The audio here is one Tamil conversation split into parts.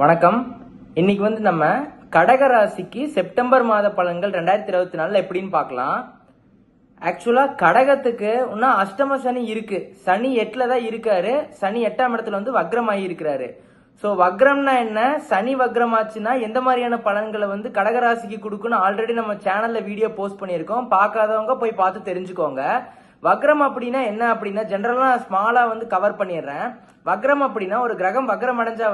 வணக்கம். இன்னைக்கு நம்ம கடக ராசிக்கு செப்டம்பர் மாத பலன்கள் 2024 எப்படின்னு பார்க்கலாம். ஆக்சுவலா கடகத்துக்கு இன்னும் அஷ்டம சனி இருக்கு. சனி 8ல தான் இருக்காரு. சனி 8ஆம் இடத்துல வக்ரமாகி இருக்கிறாரு. ஸோ வக்ரம்னா என்ன, சனி வக்ரமாச்சுன்னா எந்த மாதிரியான பலன்களை கடகராசிக்கு கொடுக்குன்னு ஆல்ரெடி நம்ம சேனல்ல வீடியோ போஸ்ட் பண்ணியிருக்கோம். பார்க்காதவங்க போய் பார்த்து தெரிஞ்சுக்கோங்க. வக்ரம் அப்படின்னா என்ன அப்படின்னா ஜென்ரலா ஸ்மாலா கவர் பண்ணிடுறேன். வக்ரம் அப்படின்னா ஒரு கிரகம் வக்ரம் அடைஞ்சா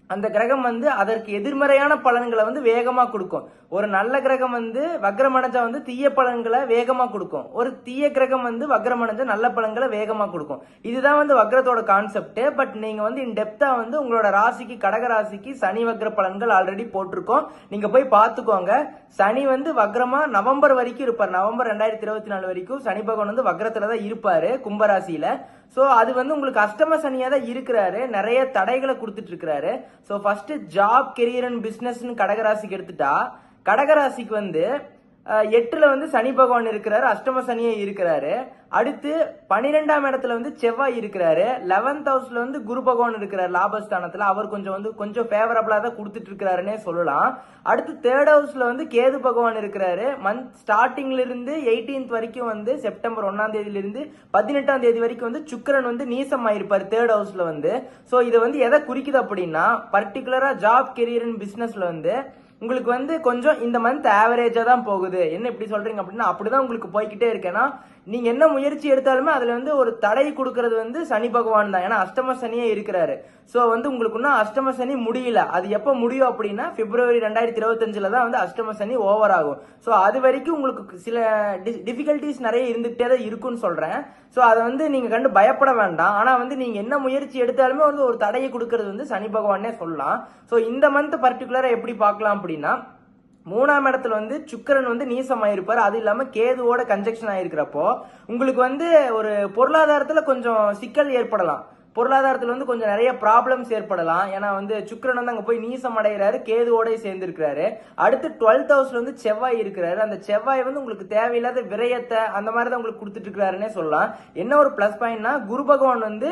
அந்த கிரகம் அதற்கு எதிர்மறையான பலன்களை வேகமா கொடுக்கும். ஒரு நல்ல கிரகம் வக்ரம் அடைஞ்சா தீய பலன்களை வேகமா கொடுக்கும். ஒரு தீய கிரகம் வக்ரம் அடைஞ்சா நல்ல பலன்களை வேகமா கொடுக்கும். இதுதான் வக்ரத்தோட கான்செப்ட். பட் நீங்க இன் டெப்தா உங்களோட ராசிக்கு கடக ராசிக்கு சனி வக்ர பலன்கள் ஆல்ரெடி போட்டிருக்கோம். நீங்க போய் பார்த்துக்கோங்க. சனி வக்ரமா நவம்பர் வரைக்கும் இருப்பார். நவம்பர் 2024 வரைக்கும் சனி பகவான் வக்ரத்துல தான் இருப்பாரு கும்பராசியில. சோ அது உங்களுக்கு அஷ்டம சனியா தான் இருக்கிறாரு. நிறைய தடைகளை கொடுத்துட்டு இருக்கிறாரு. So first job, career and business கடகராசிக்கு எடுத்துட்டா, கடகராசிக்கு 8ல சனி பகவான் இருக்கிறாரு, அஷ்டம சனியே இருக்கிறாரு. அடுத்து 12ஆம் இடத்துல செவ்வாய் இருக்கிறாரு. 11th ஹவுஸ்ல குரு பகவான் இருக்கிறாரு லாபஸ்தானத்துல. அவர் கொஞ்சம் ஃபேவரபிளா தான் கொடுத்துட்டு இருக்கிறாருன்னே சொல்லலாம். அடுத்து 3rd ஹவுஸ்ல கேது பகவான் இருக்கிறாரு. மந்த் ஸ்டார்டிங்ல இருந்து 18th வரைக்கும் செப்டம்பர் 1ஆம் தேதியில இருந்து 18ஆம் தேதி வரைக்கும் சுக்கிரன் நீசம் ஆயிருப்பாரு 3rd ஹவுஸ்ல. சோ இது எதை குறிக்குது அப்படின்னா, பர்டிகுலரா ஜாப், கெரியர் அண்ட் பிசினஸ்ல உங்களுக்கு கொஞ்சம் இந்த மந்த் ஆவரேஜா தான் போகுது. என்ன இப்படி சொல்றீங்க அப்படின்னா, அப்படிதான் உங்களுக்கு போய்கிட்டே இருக்கேன்னா, நீங்க என்ன முயற்சி எடுத்தாலுமே அதுல ஒரு தடை கொடுக்கறது சனி பகவான் தான். ஏன்னா அஷ்டம சனியே இருக்கிறாரு. சோ உங்களுக்கு இன்னும் அஷ்டம சனி முடியல. அது எப்ப முடியும் அப்படின்னா பிப்ரவரி 2025ல தான் அஷ்டம சனி ஓவர் ஆகும். சோ அது வரைக்கும் உங்களுக்கு சில டிஃபிகல்டிஸ் நிறைய இருந்துகிட்டே தான் இருக்குன்னு சொல்றேன். சோ அதை நீங்க கண்டு பயப்பட வேண்டாம். ஆனா நீங்க என்ன முயற்சி எடுத்தாலுமே ஒரு தடையை கொடுக்கறது சனி பகவானே சொல்லலாம். சோ இந்த மந்த் பர்டிகுலரா எப்படி பார்க்கலாம் அப்படின்னா, 3ஆம் இடத்துல சுக்கிரன் நீசமாயிருப்பாரு. அது இல்லாம கேதுவோட கன்ஜெக்ஷன் ஆயிருக்கிறப்போ உங்களுக்கு ஒரு பொருளாதாரத்துல கொஞ்சம் சிக்கல் ஏற்படலாம். பொருளாதாரத்துல கொஞ்சம் நிறைய ப்ராப்ளம்ஸ் ஏற்படலாம். ஏன்னா சுக்கிரன் அங்க போய் நீசம் அடைகிறாரு, கேதுவோட சேர்ந்து இருக்கிறாரு. அடுத்து 12th ஹவுஸ்ல செவ்வாய் இருக்கிறாரு. அந்த செவ்வாய் உங்களுக்கு தேவையில்லாத விரயத்தை அந்த மாதிரி தான் உங்களுக்கு கொடுத்துட்டு இருக்கிறாருன்னே சொல்லலாம். என்ன ஒரு பிளஸ் பாயிண்ட்னா, குரு பகவான்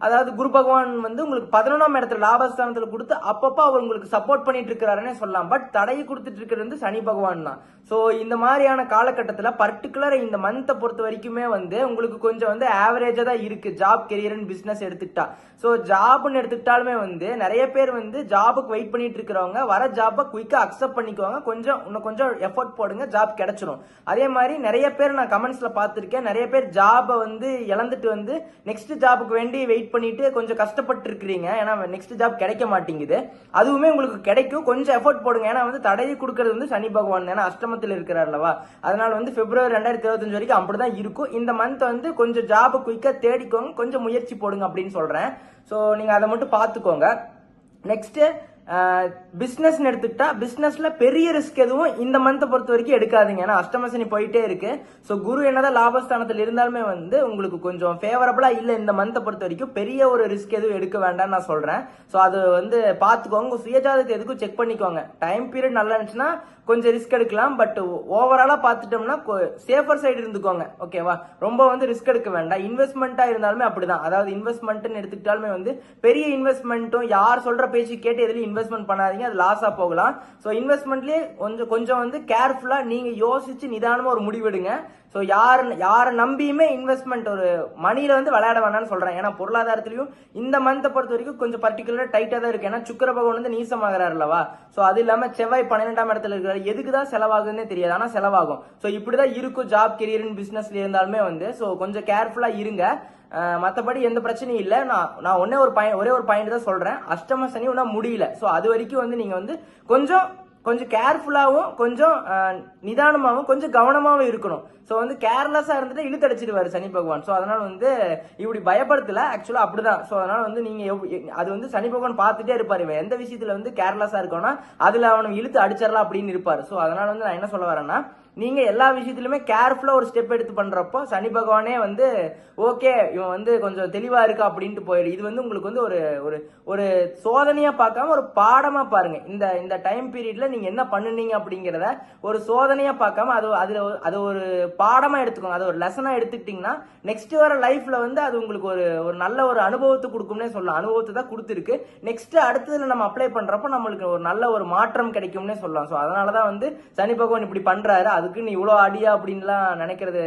அதாவது குரு பகவான் உங்களுக்கு 11ஆம் இடத்துல லாபஸ்தானத்துல கொடுத்து அப்பப்ப அவர் உங்களுக்கு சப்போர்ட் பண்ணிட்டு இருக்கிறாருன்னே சொல்லலாம். பட் தடையை கொடுத்துட்டு இருக்கிறது சனி பகவான் தான். சோ இந்த மாதிரியான காலகட்டத்துல பர்டிகுலர் இந்த மந்தை பொறுத்த வரைக்குமே உங்களுக்கு கொஞ்சம் ஆவரேஜா தான் இருக்கு. ஜாப், கெரியர் அண்ட் பிசினஸ் எடுத்துக்கிட்டா. சோ ஜாப்னு எடுத்துக்கிட்டாலுமே நிறைய பேர் ஜாபுக்கு வெயிட் பண்ணிட்டு இருக்கிறவங்க வர ஜாபை குயிக்கா அக்செப்ட் பண்ணிக்குவாங்க. இன்னும் கொஞ்சம் எஃபோர்ட் போடுங்க, ஜாப் கிடைச்சிரும். அதே மாதிரி நிறைய பேர் நான் கமெண்ட்ஸ்ல பார்த்திருக்கேன். நிறைய பேர் ஜாபை இழந்துட்டு நெக்ஸ்ட் ஜாபுக்கு வேண்டி வெயிட் பண்ணிட்டு கொஞ்சம் கஷ்டப்பட்டு இருக்கிறீங்க. ஏன்னா நெக்ஸ்ட் ஜாப் கிடைக்க மாட்டேங்குது. அதுவுமே உங்களுக்கு கிடைக்கும். கொஞ்சம் எஃபோர்ட் போடுங்க. ஏன்னா தடையை கொடுக்கறது சனி பகவான். ஏன்னா அஷ்டமத்தில் இருக்கிறார் அல்லவா. அதனால பிப்ரவரி 2025 வரைக்கும் அப்படிதான் இருக்கும். இந்த மந்த் கொஞ்சம் ஜாப் குயிக்கா தேடிக்கோங்க, கொஞ்சம் முயற்சி போடுங்க அப்படின்னு சொல்றேன். சோ நீங்க அதை மட்டும் பாத்துக்கோங்க. நெக்ஸ்ட் பிசினஸ் எடுத்துக்கிட்டா, பிசினஸ்ல பெரிய ரிஸ்க் எதுவும் இந்த மந்த் பொறுத்த வரைக்கும் எடுக்காதீங்க. ஏன்னா அஷ்டமசனி போயிட்டே இருக்கு. சோ குரு என்னதான் லாபஸ்தானத்தில் இருந்தாலுமே உங்களுக்கு கொஞ்சம் ஃபேவரபிளா இல்ல. இந்த மந்த் பொறுத்த வரைக்கும் பெரிய ஒரு ரிஸ்க் எதுவும் எடுக்க வேண்டாம் நான் சொல்றேன். சோ அது பாத்துக்கோங்க. சுயஜாதத்தை எதுக்கும் செக் பண்ணிக்கோங்க. டைம் பீரியட் நல்லா இருந்துச்சுன்னா கொஞ்சம் ரிஸ்க் எடுக்கலாம். பட் ஓவராலா பாத்துட்டோம்னா சேஃபர் சைடு இருந்துக்கோங்க. ஓகேவா? ரொம்ப ரிஸ்க் எடுக்க வேண்டாம். இன்வெஸ்ட்மெண்டா இருந்தாலுமே அப்படிதான். அதாவது இன்வெஸ்ட்மெண்ட் எடுத்துக்கிட்டாலுமே பெரிய இன்வெஸ்ட்மெண்ட்டும் யார் சொல்ற பேச்சு கேட்டு எதுலயும் இன்வெஸ்ட்மெண்ட் பண்ணாதீங்க. அது லாஸா போகலாம். சோ இன்வெஸ்ட்மெண்ட்லயே கொஞ்சம் கேர்ஃபுல்லா நீங்க யோசிச்சு நிதானமா ஒரு முடிவெடுங்க. சோ யார நம்பியுமே இன்வெஸ்ட்மெண்ட் ஒரு மணில விளையாட வேண்டாம்னு சொல்றேன். ஏன்னா பொருளாதாரத்திலயும் இந்த மந்த் பொறுத்த வரைக்கும் கொஞ்சம் பர்டிகுலரா டைட்டா தான் இருக்கு. ஏன்னா சுக்கிர பகவான் நீசமாகறாரு அல்லவா. சோ அது இல்லாம செவ்வாய் 12ஆம் இடத்துல இருக்கிறாரு. எதுக்குதான் செலவாகுதுன்னே தெரியாது, ஆனா செலவாகும். சோ இப்படிதான் இருக்கும் ஜாப், கெரியர், பிசினஸ்ல இருந்தாலுமே சோ கொஞ்சம் கேர்ஃபுல்லா இருங்க. மத்தபடி எந்த பிரச்சனையும் இல்ல. நான் ஒரே ஒரு பாயிண்ட் தான் சொல்றேன். அஷ்டம சனி ஒன்னும் முடியல. சோ அது வரைக்கும் நீங்க கொஞ்சம் கேர்ஃபுல்லாவும் கொஞ்சம் நிதானமாவும் கொஞ்சம் கவனமாவும் இருக்கணும். சோ கேர்லெஸ்ஸா இருந்துட்டு இழுத்தடிச்சிருவாரு சனி பகவான். சோ அதனால இப்படி பயப்படுத்தல. ஆக்சுவலா அப்படிதான். சோ அதனால நீங்க அது சனி பகவான் பார்த்துட்டே இருப்பாரு. எந்த விஷயத்துல கேர்லெஸ்ஸா இருக்கோம்னா அதுல அவனை இழுத்து அடிச்சிடலாம் அப்படின்னு இருப்பாரு. சோ அதனால நான் என்ன சொல்ல வரேன்னா, நீங்க எல்லா விஷயத்திலுமே கேர்ஃபுல்லா ஒரு ஸ்டெப் எடுத்து பண்றப்போ சனி பகவானே வந்து ஓகே இவன் வந்து கொஞ்சம் தெளிவா இருக்கா அப்படின்ட்டு போயிடும். இது வந்து உங்களுக்கு வந்து ஒரு ஒரு ஒரு சோதனையா பார்க்காம ஒரு பாடமா பாருங்க. இந்த இந்த டைம் பீரியட்ல நீங்க என்ன பண்ணுனீங்க அப்படிங்கிறத ஒரு சோதனையா பார்க்காம அது ஒரு பாடமா எடுத்துக்கோங்க. அது ஒரு லெசனா எடுத்துக்கிட்டீங்கன்னா நெக்ஸ்ட் வர லைஃப்ல வந்து அது உங்களுக்கு ஒரு ஒரு நல்ல ஒரு அனுபவத்தை கொடுக்கும்னே சொல்லலாம். அனுபவத்தை தான் கொடுத்துருக்கு. நெக்ஸ்ட் அடுத்ததுல நம்ம அப்ளை பண்றப்போ நம்மளுக்கு ஒரு நல்ல ஒரு மாற்றம் கிடைக்கும்னே சொல்லலாம். ஸோ அதனாலதான் வந்து சனி பகவான் இப்படி பண்றாரு, அதுக்கு நீ இவ்வளோ அடியா அப்படின்லாம் நினைக்கிறது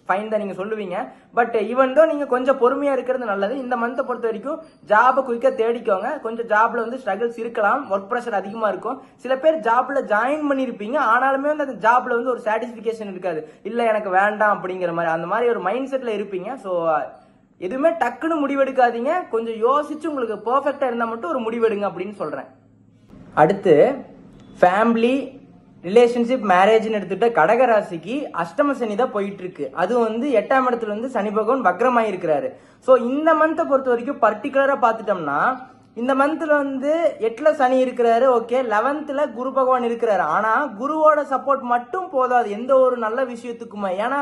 ஃபைன் தான் நீங்க சொல்லுவீங்க. பட் ஈவன் தான் நீங்க கொஞ்சம் பொறுமையா இருக்கிறது நல்லது. இந்த மந்த்தை பொறுத்த வரைக்கும் ஜாபை குயிக்கா தேடிக்கோங்க. கொஞ்சம் ஜாப்ல வந்து ஸ்ட்ரகிள்ஸ் இருக்கலாம், ஒர்க் ப்ரெஷர் அதிகமா இருக்கும். சில பேர் ஜாப்ல ஜாயின் பண்ணிருப்பீங்க, ஆனாலுமே வந்து அந்த ஜாப்ல வந்து ஒரு சாட்டிஸ்பிகேஷன் இருக்காது. இல்ல எனக்கு வேண்டாம் அப்படிங்கிற மாதிரி அந்த மாதிரி ஒரு மைண்ட் செட்ல இருப்பீங்க. ஸோ எதுவுமே டக்குன்னு முடிவெடுக்காதீங்க. கொஞ்சம் யோசிச்சு உங்களுக்கு பெர்ஃபெக்டா இருந்தா மட்டும் ஒரு முடிவெடுங்க அப்படின்னு சொல்றேன். அடுத்து ஃபேமிலி, ரிலேஷன்ஷிப், மேரேஜ்னு எடுத்துட்டு கடகராசிக்கு அஷ்டம சனி தான் போயிட்டு இருக்கு. அது வந்து 8ஆம் இடத்துல வந்து சனி பகவான் வக்ரமாயிருக்கிறாரு. ஸோ இந்த மந்த்தை பொறுத்த வரைக்கும் பர்டிகுலரா பார்த்துட்டோம்னா இந்த மந்த்ல வந்து 8ல சனி இருக்கிறாரு, ஓகே. 11th குரு பகவான் இருக்கிறாரு. ஆனா குருவோட சப்போர்ட் மட்டும் போதாது எந்த ஒரு நல்ல விஷயத்துக்குமே. ஏன்னா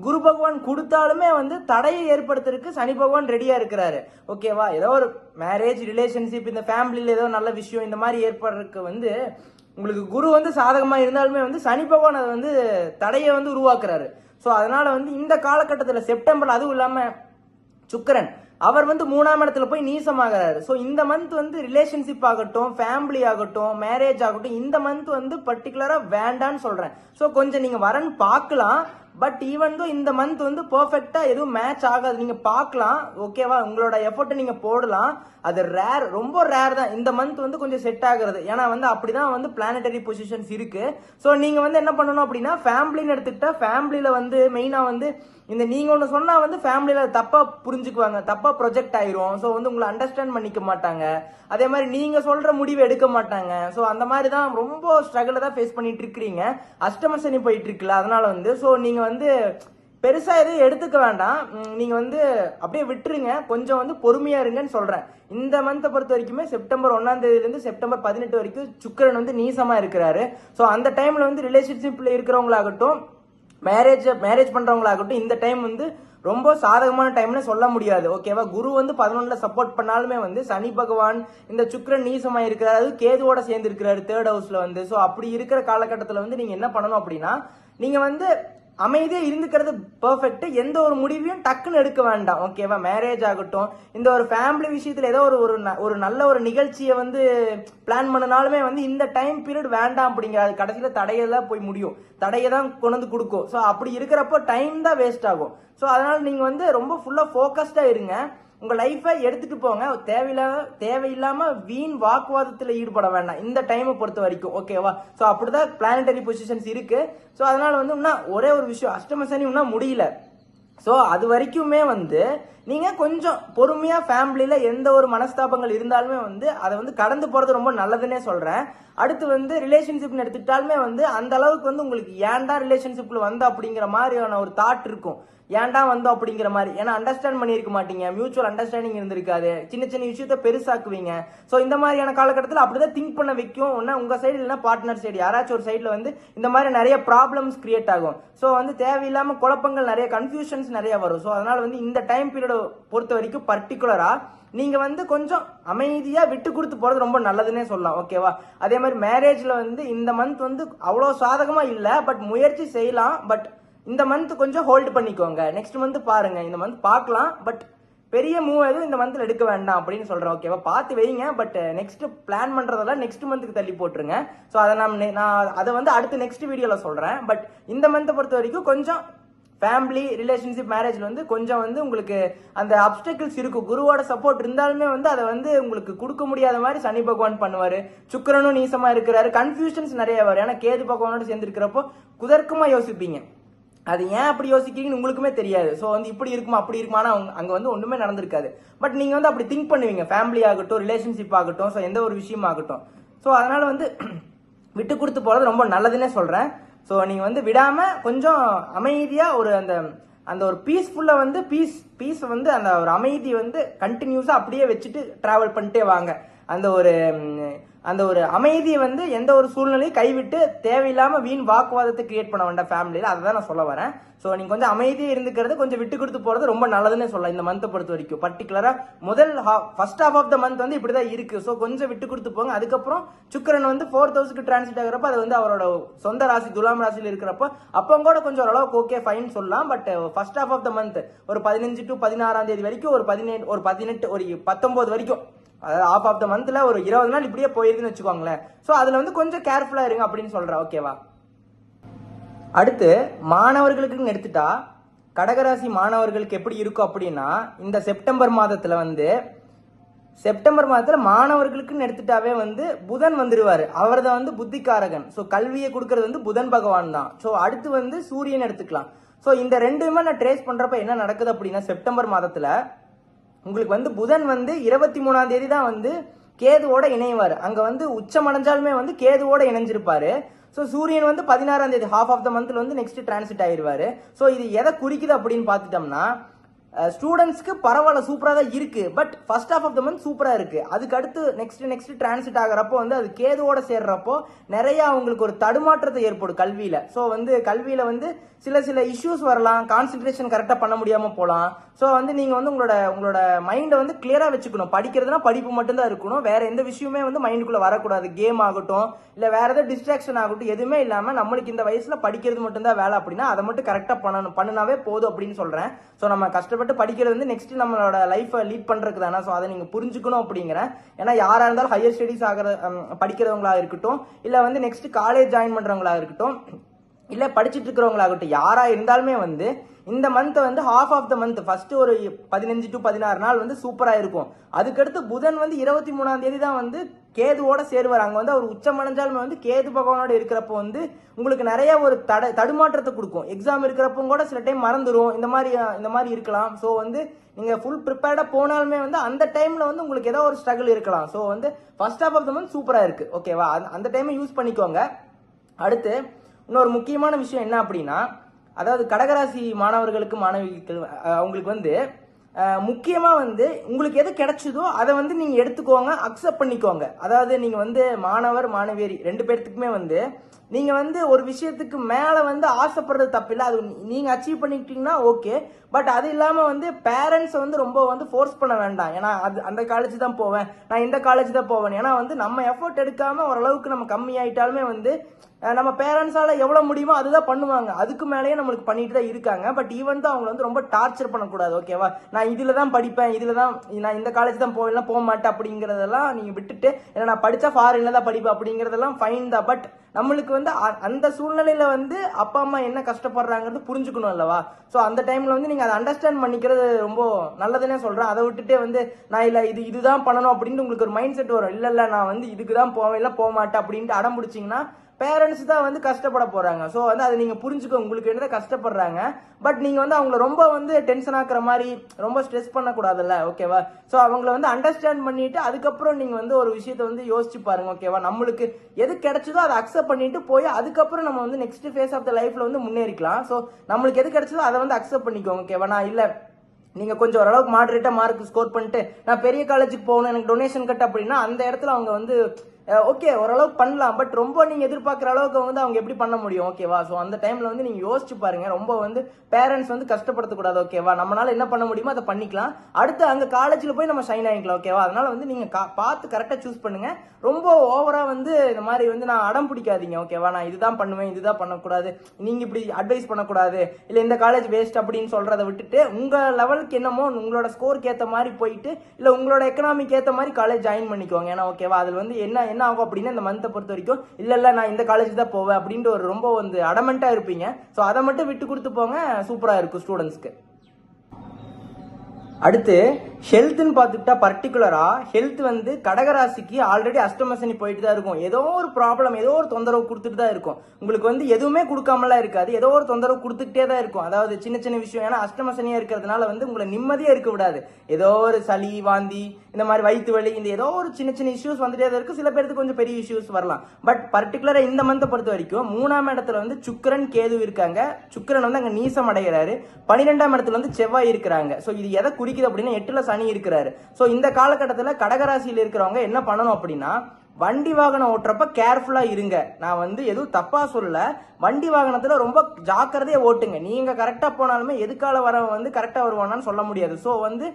குரு பகவான் கொடுத்தாலுமே வந்து தடையை ஏற்படுத்துறதுக்கு சனி பகவான் ரெடியா இருக்கிறாரு, ஓகேவா. ஏதோ ஒரு மேரேஜ், ரிலேஷன்ஷிப், இந்த ஃபேமிலியில ஏதோ நல்ல விஷயம் இந்த மாதிரி ஏற்படுறதுக்கு வந்து உங்களுக்கு குரு வந்து சாதகமா இருந்தாலுமே வந்து சனி பகவான் அதை வந்து தடையை வந்து உருவாக்குறாரு. ஸோ அதனால வந்து இந்த காலகட்டத்தில் செப்டம்பர், அதுவும் இல்லாம சுக்கிரன் அவர் வந்து 3ஆம் இடத்துல போய் நீசமாகிறாரு. ஸோ இந்த மந்த் வந்து ரிலேஷன்ஷிப் ஆகட்டும், ஃபேமிலி ஆகட்டும், மேரேஜ் ஆகட்டும், இந்த மந்த் வந்து பர்டிகுலரா வேண்டான்னு சொல்றேன். ஸோ கொஞ்சம் நீங்க வரன் பார்க்கலாம். பட் ஈவன் தான் இந்த மந்த் வந்து பெர்ஃபெக்டா எதுவும் மேட்ச் ஆகாது. நீங்க பார்க்கலாம், ஓகேவா. உங்களோட எஃபர்ட் நீங்க போடலாம். அது ரேர், ரொம்ப ரேர் தான் இந்த மந்த் வந்து கொஞ்சம் செட் ஆகுறது. ஏன்னா வந்து அப்படிதான் வந்து பிளானட்டரி பொசிஷன்ஸ் இருக்கு. ஸோ நீங்க வந்து என்ன பண்ணணும் அப்படின்னா ஃபேமிலின்னு எடுத்துக்கிட்டா ஃபேமிலியில வந்து மெயினா வந்து இந்த நீங்க ஒன்று சொன்னா வந்து ஃபேமிலியில தப்பா புரிஞ்சுக்குவாங்க, தப்பா ப்ரொஜெக்ட் ஆயிரும். ஸோ வந்து உங்களை அண்டர்ஸ்டாண்ட் பண்ணிக்க மாட்டாங்க. அதே மாதிரி நீங்க சொல்ற முடிவு எடுக்க மாட்டாங்க. ஸோ அந்த மாதிரி தான் ரொம்ப ஸ்ட்ரகிள் தான் ஃபேஸ் பண்ணிட்டு இருக்கிறீங்க. அஷ்டம சனி போயிட்டு இருக்குல்ல, அதனால வந்து ஸோ நீங்க வந்து பெருசா எதுவும் எடுத்துக்க வேண்டாம். நீங்க வந்து அப்படியே விட்டுருங்க, கொஞ்சம் வந்து பொறுமையா இருங்கன்னு சொல்றேன். இந்த மந்த்தை பொறுத்த வரைக்குமே செப்டம்பர் 1ஆம் தேதியிலிருந்து செப்டம்பர் 18 வரைக்கும் சுக்கிரன் வந்து நீசமா இருக்கிறாரு. ஸோ அந்த டைம்ல வந்து ரிலேஷன்ஷிப்ல இருக்கிறவங்களாகட்டும், மேரேஜ் பண்றவங்களாகட்டும், இந்த டைம் வந்து ரொம்ப சாதகமான டைம்னு சொல்ல முடியாது, ஓகேவா. குரு வந்து 11ல சப்போர்ட் பண்ணாலுமே வந்து சனி பகவான் இந்த சுக்கிரன் நீசமா இருக்கிறாரு, அது கேதுவோட சேர்ந்து இருக்கிறாரு 3rd ஹவுஸ்ல வந்து. ஸோ அப்படி இருக்கிற காலகட்டத்தில் வந்து நீங்க என்ன பண்ணணும் அப்படின்னா நீங்க வந்து அமைதியா இருந்துக்கிறது பெர்ஃபெக்ட். எந்த ஒரு முடிவையும் டக்குன்னு எடுக்க வேண்டாம், ஓகேவா. மேரேஜ் ஆகட்டும், இந்த ஒரு ஃபேமிலி விஷயத்துல ஏதோ ஒரு நல்ல ஒரு நிகழ்ச்சியை வந்து பிளான் பண்ணனாலுமே வந்து இந்த டைம் பீரியட் வேண்டாம் அப்படிங்கிறது கடைசியில தடையெல்லாம் போய் முடியும், தடையை தான் கொண்டு வந்து கொடுக்கும். ஸோ அப்படி இருக்கிறப்போ டைம் தான் வேஸ்ட் ஆகும். ஸோ அதனால நீங்க வந்து ரொம்ப ஃபுல்லா ஃபோக்கஸ்டா இருங்க. உங்க லைஃபை எடுத்துட்டு போங்க. தேவையில்லாம வீண் வாக்குவாதத்துல ஈடுபட வேண்டாம் இந்த டைமை பொறுத்த வரைக்கும், ஓகேவா. ஸோ அப்படிதான் பிளானட்டரி பொசிஷன்ஸ் இருக்கு. ஸோ அதனால வந்து இன்னும் ஒரே ஒரு விஷயம், அஷ்டம சனி இன்னும் முடியல. ஸோ அது வரைக்குமே வந்து நீங்க கொஞ்சம் பொறுமையா ஃபேமிலியில எந்த ஒரு மனஸ்தாபங்கள் இருந்தாலுமே வந்து அதை வந்து கடந்து போறது ரொம்ப நல்லதுன்னே சொல்றேன். அடுத்து வந்து ரிலேஷன்ஷிப்னு எடுத்துக்கிட்டாலுமே வந்து அந்த அளவுக்கு வந்து உங்களுக்கு ஏன்டா ரிலேஷன்ஷிப்ல வந்த அப்படிங்கிற மாதிரியான ஒரு தாட் இருக்கும், ஏன்டா வந்தோம் அப்படிங்கிற மாதிரி. ஏன்னா அண்டர்ஸ்டாண்ட் பண்ணியிருக்க மாட்டீங்க, மியூச்சுவல் அண்டர்ஸ்டாண்டிங் இருந்திருக்காது, சின்ன சின்ன விஷயத்த பெருசாக்குவீங்க. ஸோ இந்த மாதிரியான காலகட்டத்தில் அப்படிதான் திங்க் பண்ண வைக்கும். ஒன்னா உங்க சைடு இல்லைன்னா பார்ட்னர் சைடு யாராச்சும் ஒரு சைட்ல வந்து இந்த மாதிரி நிறைய ப்ராப்ளம்ஸ் கிரியேட் ஆகும். ஸோ வந்து தேவையில்லாம குழப்பங்கள், நிறைய கன்ஃபியூஷன்ஸ் நிறைய வரும். ஸோ அதனால வந்து இந்த டைம் பீரியட் பொறுத்த வரைக்கும் பர்டிகுலரா நீங்க வந்து கொஞ்சம் அமைதியா விட்டு கொடுத்து போறது ரொம்ப நல்லதுன்னே சொல்லலாம், ஓகேவா. அதே மாதிரி மேரேஜ்ல வந்து இந்த மந்த் வந்து அவ்வளோ சாதகமா இல்லை, பட் முயற்சி செய்யலாம். பட் இந்த மந்த் கொஞ்சம் ஹோல்டு பண்ணிக்கோங்க, நெக்ஸ்ட் மந்த் பாருங்க. இந்த மந்த் பார்க்கலாம், பட் பெரிய மூவ் எதுவும் இந்த மந்த்ல எடுக்க வேண்டாம் அப்படின்னு சொல்றேன், ஓகேவா. பார்த்து வைங்க, பட் நெக்ஸ்ட் பிளான் பண்றதெல்லாம் நெக்ஸ்ட் மந்த்துக்கு தள்ளி போட்டுருங்க. ஸோ அதை நான் அதை வந்து அடுத்து நெக்ஸ்ட் வீடியோல சொல்றேன். பட் இந்த மந்த்தை பொறுத்த வரைக்கும் கொஞ்சம் ஃபேமிலி, ரிலேஷன்ஷிப், மேரேஜ்ல வந்து கொஞ்சம் வந்து உங்களுக்கு அந்த அப்டக்கிள்ஸ் இருக்கும். குருவோட சப்போர்ட் இருந்தாலுமே வந்து அதை வந்து உங்களுக்கு கொடுக்க முடியாத மாதிரி சனி பகவான் பண்ணுவாரு. சுக்கிரனும் நீசமா இருக்கிறாரு, கன்ஃபியூஷன்ஸ் நிறைய வரும். ஏன்னா கேது பகவானோட சேர்ந்து இருக்கிறப்போ குதர்க்கமா யோசிப்பீங்க, அது ஏன் அப்படி யோசிக்கிறீங்கன்னு உங்களுக்குமே தெரியாது. ஸோ வந்து இப்படி இருக்குமா அப்படி இருக்குமா, அங்கே வந்து ஒன்றுமே நடந்திருக்காது. பட் நீங்கள் வந்து அப்படி திங்க் பண்ணுவீங்க, ஃபேமிலி ஆகட்டும், ரிலேஷன்ஷிப் ஆகட்டும், ஸோ எந்த ஒரு விஷயம் ஆகட்டும். ஸோ அதனால வந்து விட்டு கொடுத்து போகிறது ரொம்ப நல்லதுன்னே சொல்கிறேன். ஸோ நீங்கள் வந்து விடாமல் கொஞ்சம் அமைதியாக ஒரு அந்த ஒரு பீஸ்ஃபுல்லாக வந்து பீஸ் வந்து அந்த ஒரு அமைதி வந்து கண்டினியூஸாக அப்படியே வச்சுட்டு ட்ராவல் பண்ணிட்டே வாங்க. அந்த ஒரு அந்த ஒரு அமைதியை வந்து எந்த ஒரு சூழ்நிலையும் கைவிட்டு தேவையில்லாம வீண் வாக்குவாதத்தை கிரியேட் பண்ண வேண்டாம் ஃபேமிலியில. அதை தான் நான் சொல்ல வரேன். ஸோ நீங்க கொஞ்சம் அமைதியாக இருந்துக்கிறது, கொஞ்சம் விட்டு கொடுத்து போறது ரொம்ப நல்லதுன்னு சொல்லலாம் இந்த மந்த்தை பொறுத்த வரைக்கும். பர்டிகுலரா first half of the month வந்து இப்படிதான் இருக்கு. ஸோ கொஞ்சம் விட்டு கொடுத்து போங்க. அதுக்கப்புறம் சுக்கிரன் வந்து 4th ஹவுஸ்க்கு டிரான்சிட் ஆகிறப்ப அது வந்து அவரோட சொந்த ராசி துலாம் ராசியில் இருக்கிறப்போ அப்போ கூட கொஞ்சம் ஓரளவுக்கு ஓகே ஃபைன் சொல்லலாம். But first half of the month ஒரு 15 to 16 தேதி வரைக்கும், ஒரு 17 ஒரு 18 ஒரு 19 வரைக்கும், அதாவது ஆஃப் ஆஃப் த மந்த்ல ஒரு 20 நாள் இப்படியே போயிருக்குன்னு வச்சுக்கோங்களேன். ஸோ அதுல வந்து கொஞ்சம் கேர்ஃபுல்லா இருங்க அப்படின்னு சொல்றேன். ஓகேவா? அடுத்து மாணவர்களுக்குன்னு எடுத்துட்டா கடகராசி மாணவர்களுக்கு எப்படி இருக்கும் அப்படின்னா, இந்த செப்டம்பர் மாதத்துல மாணவர்களுக்குன்னு எடுத்துட்டாவே வந்து புதன் வந்துருவாரு. அவர் தான் வந்து புத்திகாரகன். ஸோ கல்வியை கொடுக்கறது வந்து புதன் பகவான் தான். ஸோ அடுத்து வந்து சூரியன் எடுத்துக்கலாம். ஸோ இந்த ரெண்டுமே நான் ட்ரேஸ் பண்றப்ப என்ன நடக்குது அப்படின்னா, செப்டம்பர் மாதத்துல உங்களுக்கு வந்து புதன் வந்து 23ஆம் தேதி தான் வந்து கேதுவோட இணைவார். அங்க வந்து உச்சம் அடைஞ்சாலுமே வந்து கேதுவோட இணைஞ்சிருப்பாரு. ஸோ சூரியன் வந்து 16ஆம் தேதி ஹாஃப் ஆஃப் த மந்த்ல வந்து நெக்ஸ்ட் டிரான்சிட் ஆயிருவாரு. ஸோ இது எதை குறிக்குது அப்படின்னு பார்த்துட்டோம்னா, ஸ்டூடெண்ட்ஸ்க்கு பரவாயில்ல சூப்பரா தான் இருக்கு. But first half of the month சூப்பரா இருக்கு. அதுக்கு அடுத்து நெக்ஸ்ட் டிரான்சிட் ஆகிறப்போ வந்து அது கேதுவோட சேர்றப்போ நிறைய அவங்களுக்கு ஒரு தடுமாற்றத்தை ஏற்படும் கல்வியில. ஸோ வந்து கல்வியில வந்து சில இஷ்யூஸ் வரலாம், கான்சென்ட்ரேஷன் கரெக்டாக பண்ண முடியாம போகலாம். ஸோ வந்து நீங்க வந்து உங்களோட மைண்டை வந்து கிளியரா வச்சுக்கணும். படிக்கிறதுனா படிப்பு மட்டும்தான் இருக்கணும். வேற எந்த விஷயமே வந்து மைண்டுக்குள்ள வரக்கூடாது. கேம் ஆகட்டும், இல்ல வேற ஏதாவது டிஸ்ட்ராக்ஷன் ஆகட்டும், எதுவுமே இல்லாம நம்மளுக்கு இந்த வயசுல படிக்கிறது மட்டும்தான் வேலை அப்படின்னா அதை மட்டும் கரெக்டா பண்ணினாவே போதும் அப்படின்னு சொல்றேன். ஸோ நம்ம கஷ்டப்பட்டு படிக்கிறது வந்து நெக்ஸ்ட் நம்மளோட லைஃபை லீட் பண்றதுக்கு தானே. ஸோ அதை நீங்க புரிஞ்சுக்கணும் அப்படிங்கிறேன். ஏன்னா யாரா இருந்தாலும் ஹையர் ஸ்டடிஸ் படிக்கிறவங்களா இருக்கட்டும், இல்ல வந்து நெக்ஸ்ட் காலேஜ் ஜாயின் பண்றவங்களா இருக்கட்டும், இல்ல படிச்சுட்டு இருக்கிறவங்களாகட்டும், யாரா இருந்தாலுமே வந்து இந்த மந்த் வந்து half of the month first ஒரு 15 to 16 நாள் வந்து சூப்பரா இருக்கும். அதுக்கடுத்து புதன் வந்து 23ஆம் தேதி தான் வந்து கேதுவோட சேருவார். அங்க வந்து அவர் உச்சம் அடைஞ்சாலுமே வந்து கேது பகவானோட இருக்கிறப்போ வந்து உங்களுக்கு நிறைய ஒரு தடுமாற்றத்தை கொடுக்கும். எக்ஸாம் இருக்கிறப்போ கூட சில டைம் மறந்துடும். இந்த மாதிரி இருக்கலாம். ஸோ வந்து நீங்க ஃபுல் ப்ரிப்பேர்டா போனாலுமே வந்து அந்த டைம்ல வந்து உங்களுக்கு ஏதோ ஒரு ஸ்ட்ரகிள் இருக்கலாம். ஸோ வந்து first half of the month சூப்பரா இருக்கு. ஓகேவா? அந்த டைமை யூஸ் பண்ணிக்கோங்க. அடுத்து இன்னொரு முக்கியமான விஷயம் என்ன அப்படின்னா, அதாவது கடகராசி மாணவர்களுக்கு மாணவிகள் அவங்களுக்கு வந்து முக்கியமா வந்து உங்களுக்கு எது கிடைச்சதோ அதை வந்து நீங்க எடுத்துக்கோங்க, அக்செப்ட் பண்ணிக்கோங்க. அதாவது நீங்க வந்து மாணவர் மாணவியர் 2 பேர்த்துக்குமே வந்து நீங்க வந்து ஒரு விஷயத்துக்கு மேல வந்து ஆசைப்படுறது தப்பில்லை. அது நீங்க அச்சீவ் பண்ணிக்கிட்டீங்கன்னா ஓகே. பட் அது இல்லாம வந்து பேரண்ட்ஸை வந்து ரொம்ப வந்து ஃபோர்ஸ் பண்ண வேண்டாம். ஏன்னா அது அந்த காலேஜ் தான் போவேன், நான் இந்த காலேஜ் தான் போவேன். ஏன்னா வந்து நம்ம எஃபோர்ட் எடுக்காம ஓரளவுக்கு நம்ம கம்மி ஆயிட்டாலுமே வந்து நம்ம பேரண்ட்ஸால எவ்வளவு முடியுமோ அதுதான் பண்ணுவாங்க. அதுக்கு மேலேயே நம்மளுக்கு பண்ணிட்டு தான் இருக்காங்க. பட் ஈவன் தான் அவங்க வந்து ரொம்ப டார்ச்சர் பண்ணக்கூடாது. ஓகேவா? நான் இதுல தான் படிப்பேன், நான் இந்த காலேஜ் தான் போவேன், போக மாட்டேன் அப்படிங்கறதெல்லாம் நீங்க விட்டுட்டு, ஏன்னா நான் படிச்சா ஃபாரின்ல தான் படிப்பேன் அப்படிங்கறதெல்லாம் ஃபைன் தான். பட் நம்மளுக்கு வந்து அந்த சூழ்நிலையில வந்து அப்பா அம்மா என்ன கஷ்டப்படுறாங்கிறது புரிஞ்சுக்கணும் அல்லவா? ஸோ அந்த டைம்ல வந்து நீங்க அதை அண்டர்ஸ்டாண்ட் பண்ணிக்கிறது ரொம்ப நல்லதுன்னே சொல்றேன். அதை விட்டுட்டே வந்து நான் இல்ல இதுதான் பண்ணணும் அப்படின்னு உங்களுக்கு ஒரு மைண்ட் செட் வரும். இல்ல நான் வந்து இதுக்கு தான் போவேன், இல்ல போக மாட்டேன் அப்படின்ட்டு அடம் பிடிச்சிங்கன்னா பேரண்ட்ஸ் தான் வந்து கஷ்டப்பட போறாங்க. ஸோ வந்து அதை நீங்க புரிஞ்சுக்கோ, உங்களுக்கு என்ன கஷ்டப்படுறாங்க. பட் நீங்க வந்து அவங்கள ரொம்ப வந்து டென்ஷன் ஆக்குற மாதிரி ரொம்ப ஸ்ட்ரெஸ் பண்ணக்கூடாதுல்ல. ஓகேவா? ஸோ அவங்கள வந்து அண்டர்ஸ்டாண்ட் பண்ணிட்டு அதுக்கப்புறம் நீங்க வந்து ஒரு விஷயத்த வந்து யோசிச்சு பாருங்க. ஓகேவா? நம்மளுக்கு எது கிடைச்சதோ அதை அக்செப்ட் பண்ணிட்டு போய் அதுக்கப்புறம் நம்ம வந்து நெக்ஸ்ட் ஃபேஸ் ஆஃப் த லைஃப்ல வந்து முன்னேறிக்கலாம். ஸோ நம்மளுக்கு எது கிடைச்சதோ அதை வந்து அக்செப்ட் பண்ணிக்கோங்க. ஓகேவா? நான் இல்ல நீங்க கொஞ்சம் ஓரளவுக்கு மாடரேட்டா மார்க் ஸ்கோர் பண்ணிட்டு நான் பெரிய காலேஜுக்கு போகணும், எனக்கு டொனேஷன் கட் அப்படின்னா அந்த இடத்துல அவங்க வந்து ஓகே ஓரளவுக்கு பண்ணலாம். பட் ரொம்ப நீங்க எதிர்பார்க்குற அளவுக்கு வந்து அவங்க எப்படி பண்ண முடியும்? ஓகேவா? ஸோ அந்த டைம்ல வந்து நீங்க யோசிச்சு பாருங்க. ரொம்ப வந்து பேரண்ட்ஸ் வந்து கஷ்டப்படுத்தக்கூடாது. ஓகேவா? நம்மளால என்ன பண்ண முடியுமோ அதை பண்ணிக்கலாம். அடுத்து அங்க காலேஜ்ல போய் நம்ம ஷைன் ஆகிக்கலாம். ஓகேவா? அதனால வந்து நீங்க பார்த்து கரெக்டா சூஸ் பண்ணுங்க. ரொம்ப ஓவரா வந்து இந்த மாதிரி வந்து நான் அடம் பிடிக்காதீங்க. ஓகேவா? நான் இதுதான் பண்ணுவேன், இதுதான் பண்ணக்கூடாது, நீங்க இப்படி அட்வைஸ் பண்ணக்கூடாது, இல்ல இந்த காலேஜ் வேஸ்ட் அப்படின்னு சொல்றதை விட்டுட்டு உங்க லெவலுக்கு என்னமோ உங்களோட ஸ்கோருக்கு ஏற்ற மாதிரி போயிட்டு இல்ல உங்களோட எக்கனாமிக் ஏற்ற மாதிரி காலேஜ் ஜாயின் பண்ணிக்கோங்க. ஏன்னா ஓகேவா? அதுல வந்து என்ன ஆகும் அப்படின்னா இந்த மந்த்தை பொறுத்த வரைக்கும் இல்ல நான் இந்த காலேஜ் தான் போவேன் அப்படின்ட்டு ஒரு ரொம்ப வந்து அடமெண்டா இருப்பீங்க. ஸோ அதை மட்டும் விட்டு கொடுத்து போங்க, சூப்பரா இருக்கும் ஸ்டூடெண்ட்ஸ்க்கு. அடுத்து ஹெல்த்னு பார்த்துக்கிட்டா பர்டிகுலரா ஹெல்த் வந்து கடகராசிக்கு ஆல்ரெடி அஷ்டமசனி போயிட்டு தான் இருக்கும். ஏதோ ஒரு ப்ராப்ளம், ஏதோ ஒரு தொந்தரவு கொடுத்துட்டு தான் இருக்கும். உங்களுக்கு வந்து எதுவுமே கொடுக்காமலாம் இருக்காது, ஏதோ ஒரு தொந்தரவு கொடுத்துக்கிட்டே தான் இருக்கும். அதாவது சின்ன விஷயம். ஏன்னா அஷ்டமசனியா இருக்கிறதுனால வந்து உங்களை நிம்மதியா இருக்க விடாது. ஏதோ ஒரு சளி வாந்தி இந்த மாதிரி வயிற்று வலி இந்த ஏதோ ஒரு சின்ன இஷ்யூஸ் வந்துட்டே தான் இருக்கு. சில பேருக்கு கொஞ்சம் பெரிய இஷ்யூஸ் வரலாம். பட் பர்டிகுலரா இந்த மந்தை பொறுத்த வரைக்கும் 3ஆம் இடத்துல வந்து சுக்கிரன் கேது இருக்காங்க. சுக்கிரன் வந்து அங்க நீசம் அடைகிறாரு. 12ஆம் இடத்துல வந்து செவ்வாய் இருக்கிறாங்க. ஸோ இது எதை துடிக்குது அப்படின்னா 8ல சனி இருக்கிறாரு. ஸோ இந்த காலகட்டத்தில் கடகராசியில் இருக்கிறவங்க என்ன பண்ணணும் அப்படின்னா, வண்டி வாகனம் ஓட்டுறப்ப கேர்ஃபுல்லா இருங்க. நான் வந்து எதுவும் தப்பா சொல்லல. வண்டி வாகனத்துல ரொம்ப ஜாக்கிரதையா ஓட்டுங்க. நீங்க கரெக்டா போனாலுமே எதுக்கால வரவன் வந்து கரெக்டா வருவானான்னு சொல்ல முடியாது. ஸோ வந்து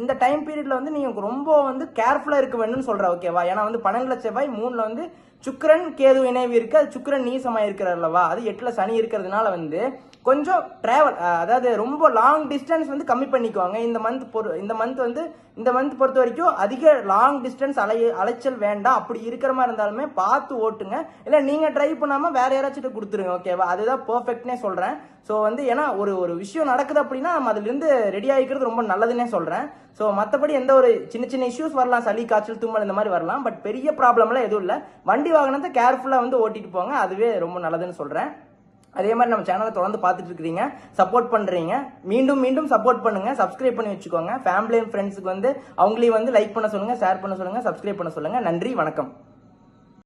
இந்த டைம் பீரியட்ல வந்து நீங்க ரொம்ப வந்து கேர்ஃபுல்லா இருக்க வேணும்னு சொல்றேன், ஓகேவா? ஏன்னா வந்து 12ல செவ்வாய், 3ல வந்து சுக்கிரன் கேது இணைவு இருக்கு. அது சுக்கிரன் நீசமா இருக்கிறார் அல்லவா, அது 8ல சனி இருக்கிறதுனால வந்து கொஞ்சம் டிராவல், அதாவது ரொம்ப லாங் டிஸ்டன்ஸ் வந்து கம்மி பண்ணிக்குவாங்க. இந்த மந்த் பொறுத்த வரைக்கும் அதிக லாங் டிஸ்டன்ஸ் அலைச்சல் வேண்டாம். அப்படி இருக்கிற மாதிரி இருந்தாலுமே பார்த்து ஓட்டுங்க. இல்லை நீங்க டிரைவ் பண்ணாம வேற யாராச்சும் கொடுத்துருங்க, ஓகேவா? அதுதான் பெர்ஃபெக்ட்னே சொல்றேன். ஸோ வந்து ஏன்னா ஒரு விஷயம் நடக்குது அப்படின்னா நம்ம அதுல இருந்து ரெடி ஆகிக்கிறது ரொம்ப நல்லதுன்னே சொல்றேன். ஸோ மற்றபடி எந்த ஒரு சின்ன சின்ன இஷ்யூஸ் வரலாம், சளி காய்ச்சல் தும்மல் இந்த மாதிரி வரலாம், பட் பெரிய ப்ராப்ளம்லாம் எதுவும் இல்லை. வண்டி வாகனத்தை கேர்ஃபுல்லா வந்து ஓட்டிட்டு போங்க, அதுவே ரொம்ப நல்லதுன்னு சொல்றேன். அதே மாதிரி நம்ம சேனலை தொடர்ந்து பார்த்துட்டு இருக்கிறீங்க, சப்போர்ட் பண்றீங்க. மீண்டும் மீண்டும் சப்போர்ட் பண்ணுங்க, சப்ஸ்கிரைப் பண்ணி வச்சுக்கோங்க. ஃபேமிலி அண்ட் ஃப்ரெண்ட்ஸுக்கு வந்து அவங்களையும் வந்து லைக் பண்ண சொல்லுங்க, ஷேர் பண்ண சொல்லுங்க, சப்ஸ்கிரைப் பண்ண சொல்லுங்க. நன்றி, வணக்கம்.